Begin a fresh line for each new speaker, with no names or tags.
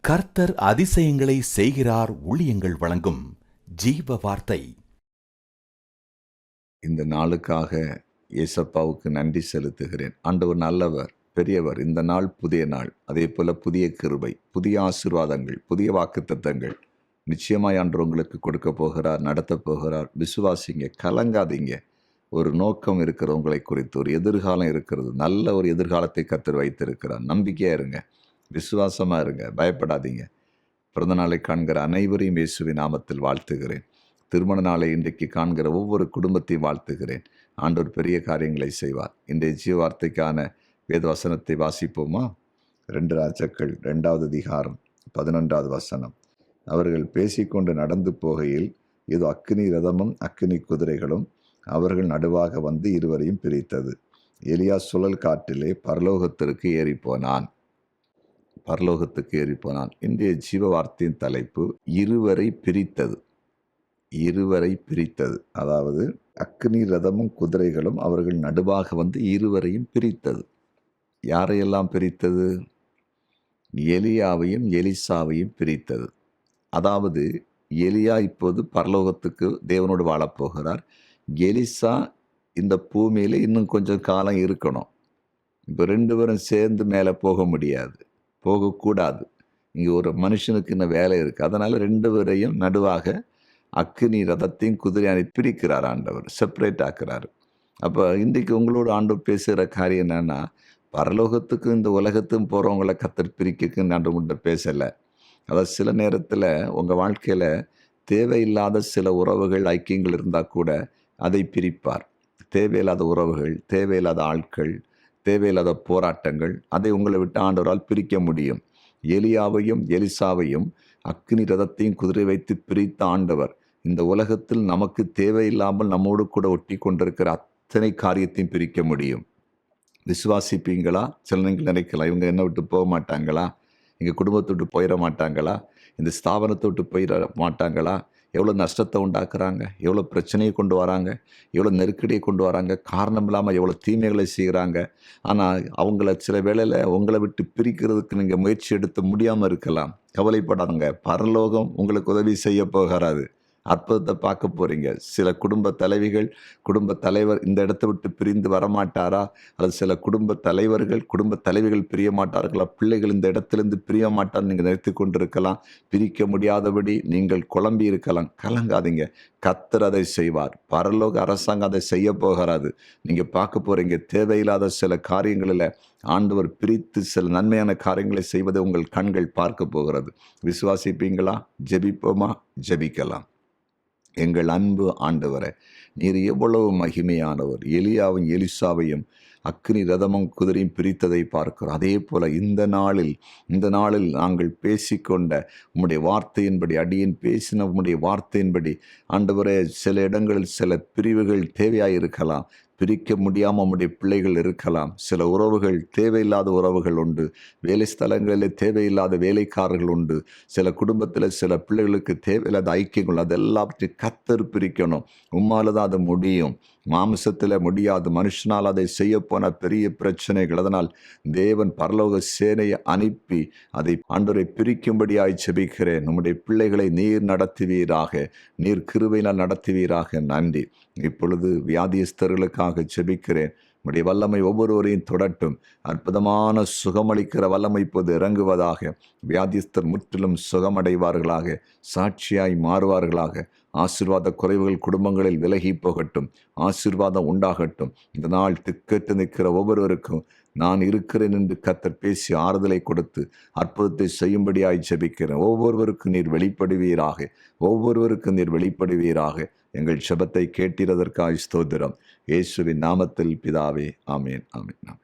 கர்த்தர் அதிசயங்களை செய்கிறார். ஊழியங்கள் வழங்கும் ஜீவ வார்த்தை.
இந்த நாளுக்காக ஏசப்பாவுக்கு நன்றி செலுத்துகிறேன். ஆண்டவர் நல்லவர், பெரியவர். இந்த நாள் புதிய நாள், அதே போல புதிய கிருபை, புதிய ஆசீர்வாதங்கள், புதிய வாக்குத்தத்தங்கள் நிச்சயமாய் ஆண்டவர் உங்களுக்கு கொடுக்க போகிறார், நடத்த போகிறார். விசுவாசிங்க, கலங்காதீங்க. ஒரு நோக்கம் இருக்கிற உங்களை குறித்து, ஒரு எதிர்காலம் இருக்கிறது. நல்ல ஒரு எதிர்காலத்தை கர்த்தர் வைத்திருக்கிறார். நம்பிக்கையா இருங்க, விசுவாசமா இருங்க, பயப்படாதீங்க. பிறந்த நாளை காண்கிற அனைவரையும் இயேசுவின் நாமத்தில் வாழ்த்துகிறேன். திருமண நாளை இன்றைக்கு காண்கிற ஒவ்வொரு குடும்பத்தையும் வாழ்த்துகிறேன். ஆண்டவர் பெரிய காரியங்களை செய்வார். இன்றைய ஜீவ வார்த்தைக்கான வேத வசனத்தை வாசிப்போமா? 2 ராஜாக்கள் 2வது அதிகாரம் 11வது வசனம். அவர்கள் பேசிக்கொண்டு நடந்து போகையில் இது அக்கினி ரதமும் அக்கினி குதிரைகளும் அவர்கள் நடுவாக வந்து இருவரையும் பிரித்தது. எலியா சுழல் காற்றிலே பரலோகத்திற்கு ஏறிப்போனான். இன்றைய ஜீவ வார்த்தையின் தலைப்பு இருவரை பிரித்தது. இருவரை பிரித்தது, அதாவது அக்னி ரதமும் குதிரைகளும் அவர்கள் நடுவாக வந்து இருவரையும் பிரித்தது. யாரையெல்லாம் பிரித்தது? எலியாவையும் எலிசாவையும் பிரித்தது. அதாவது எலியா இப்போது பரலோகத்துக்கு தேவனோடு வாழப்போகிறார். எலிசா இந்த பூமியில் இன்னும் கொஞ்சம் காலம் இருக்கணும். இப்போ 2 பேரும் சேர்ந்து மேலே போக முடியாது, போகக்கூடாது. இங்கே ஒரு மனுஷனுக்கு இன்னும் வேலை இருக்குது. அதனால் 2 பேரையும் நடுவாக அக்கினி ரதத்தையும் குதிரையை பிரிக்கிறார் ஆண்டவர், செப்பரேட் ஆக்குறாரு. அப்போ இன்றைக்கு உங்களோட ஆண்டவர் பேசுகிற காரியம் என்னன்னா, பரலோகத்துக்கும் இந்த உலகத்துக்கும் போகிறவங்கள கர்த்தர் பிரிக்குன்னு ஆண்டவர்கிட்ட பேசலை. அதாவது சில நேரத்தில் உங்கள் வாழ்க்கையில் தேவையில்லாத சில உறவுகள், ஐக்கியங்கள் இருந்தால் கூட அதை பிரிப்பார். தேவையில்லாத உறவுகள், தேவையில்லாத ஆட்கள், தேவையில்லாத போராட்டங்கள், அதை உங்களை விட்டு ஆண்டவரால் பிரிக்க முடியும். எலியாவையும் எலிசாவையும் அக்கினி ரதத்தையும் குதிரை வைத்து பிரித்த ஆண்டவர் இந்த உலகத்தில் நமக்கு தேவையில்லாமல் நம்மோடு கூட ஒட்டி கொண்டிருக்கிற அத்தனை காரியத்தையும் பிரிக்க முடியும். விசுவாசிப்பீங்களா? சில நீங்கள் நினைக்கலாம், இவங்க என்ன விட்டு போக மாட்டாங்களா, எங்கள் குடும்பத்தை விட்டு போயிட மாட்டாங்களா, இந்த ஸ்தாபனத்தை விட்டு போயிட மாட்டாங்களா, எவ்வளோ நஷ்டத்தை உண்டாக்குறாங்க, எவ்வளோ பிரச்சனையை கொண்டு வராங்க, எவ்வளோ நெருக்கடியை கொண்டு வராங்க, காரணம் இல்லாமல் எவ்வளோ தீமைகளை செய்கிறாங்க. ஆனால் அவங்கள சில வேளையில் உங்களை விட்டு பிரிக்கிறதுக்கு நீங்கள் முயற்சி எடுத்து முடியாமல் இருக்கலாம். கவலைப்படாதுங்க, பரலோகம் உங்களுக்கு உதவி செய்ய போகிறாது. அற்புதத்தை பார்க்க போகிறீங்க. சில குடும்ப தலைவர் இந்த இடத்தை விட்டு பிரிந்து வரமாட்டாரா? அல்லது சில குடும்ப தலைவிகள் பிரிய மாட்டார்களா? பிள்ளைகள் இந்த இடத்திலிருந்து பிரிய மாட்டான்னு நீங்கள் நினைத்து கொண்டிருக்கலாம். பிரிக்க முடியாதபடி நீங்கள் குழம்பி இருக்கலாம். கலங்காதீங்க, கர்த்தர் அதை செய்வார். பரலோக அரசாங்கம் அதை செய்ய போகிறாது. நீங்கள் பார்க்க போகிறீங்க, தேவையில்லாத சில காரியங்களில் ஆண்டவர் பிரித்து சில நன்மையான காரியங்களை செய்வதை உங்கள் கண்கள் பார்க்க போகிறது. விசுவாசிப்பீங்களா? ஜெபிப்போமா? ஜெபிக்கலாம். எங்கள் அன்பு ஆண்டவரே, நீர் எவ்வளவு மகிமையானவர். எலியாவையும் எலிசாவையும் அக்கினி ரதமும் குதிரையும் பிரித்ததை பார்க்கிறோம். அதே போல இந்த நாளில் நாங்கள் பேசிக்கொண்ட உம்முடைய வார்த்தையின்படி, அடியேன் பேசின உம்முடைய வார்த்தையின்படி ஆண்டவரே, சில இடங்களில் சில பிரிவுகள் தேவையாயிருக்கலாம். பிரிக்க முடியாமல் நம்முடைய பிள்ளைகள் இருக்கலாம். சில உறவுகள், தேவையில்லாத உறவுகள் உண்டு. வேலை ஸ்தலங்களில் தேவையில்லாத வேலைக்காரர்கள் உண்டு. சில குடும்பத்தில் சில பிள்ளைகளுக்கு தேவையில்லாத ஐக்கியங்கள், அதெல்லாவற்றையும் கர்த்தர் பிரிக்கணும். உம்மால் தான் அது முடியும். மாம்சத்தில் முடியாது. மனுஷனால் அதை செய்யப்போன பெரிய பிரச்சனைகள். அதனால் தேவன் பரலோக சேனையை அனுப்பி அதை ஆண்டவரை பிரிக்கும்படியாய் ஜெபிக்கிறேன். நம்முடைய பிள்ளைகளை நீர் நடத்துவீராக, நீர் கிருபையினால் நடத்துவீராக. நன்றி. இப்பொழுது வியாதியஸ்தர்களுக்காக ஜெபிக்கிறேன். உம்முடைய வல்லமை ஒவ்வொருவரையும் தொடட்டும். அற்புதமான சுகமளிக்கிற வல்லமை இப்போது இறங்குவதாக. வியாதிஸ்தர் முற்றிலும் சுகமடைவார்களாக, சாட்சியாய் மாறுவார்களாக. ஆசீர்வாத குறைவுகள் குடும்பங்களில் விலகி போகட்டும். ஆசீர்வாதம் உண்டாகட்டும். இந்த நாள் திக்கெட்டு நிற்கிற ஒவ்வொருவருக்கும் நான் இருக்கிறேன் என்று கர்த்தர் பேசி ஆறுதலை கொடுத்து அற்புதத்தை செய்யும்படியாய் ஜெபிக்கிறேன். ஒவ்வொருவருக்கும் நீர் வெளிப்படுவீராக. எங்கள் ஜெபத்தை கேட்டதற்காய் ஸ்தோத்திரம். இயேசுவின் நாமத்தில் பிதாவே, ஆமேன், ஆமேன்.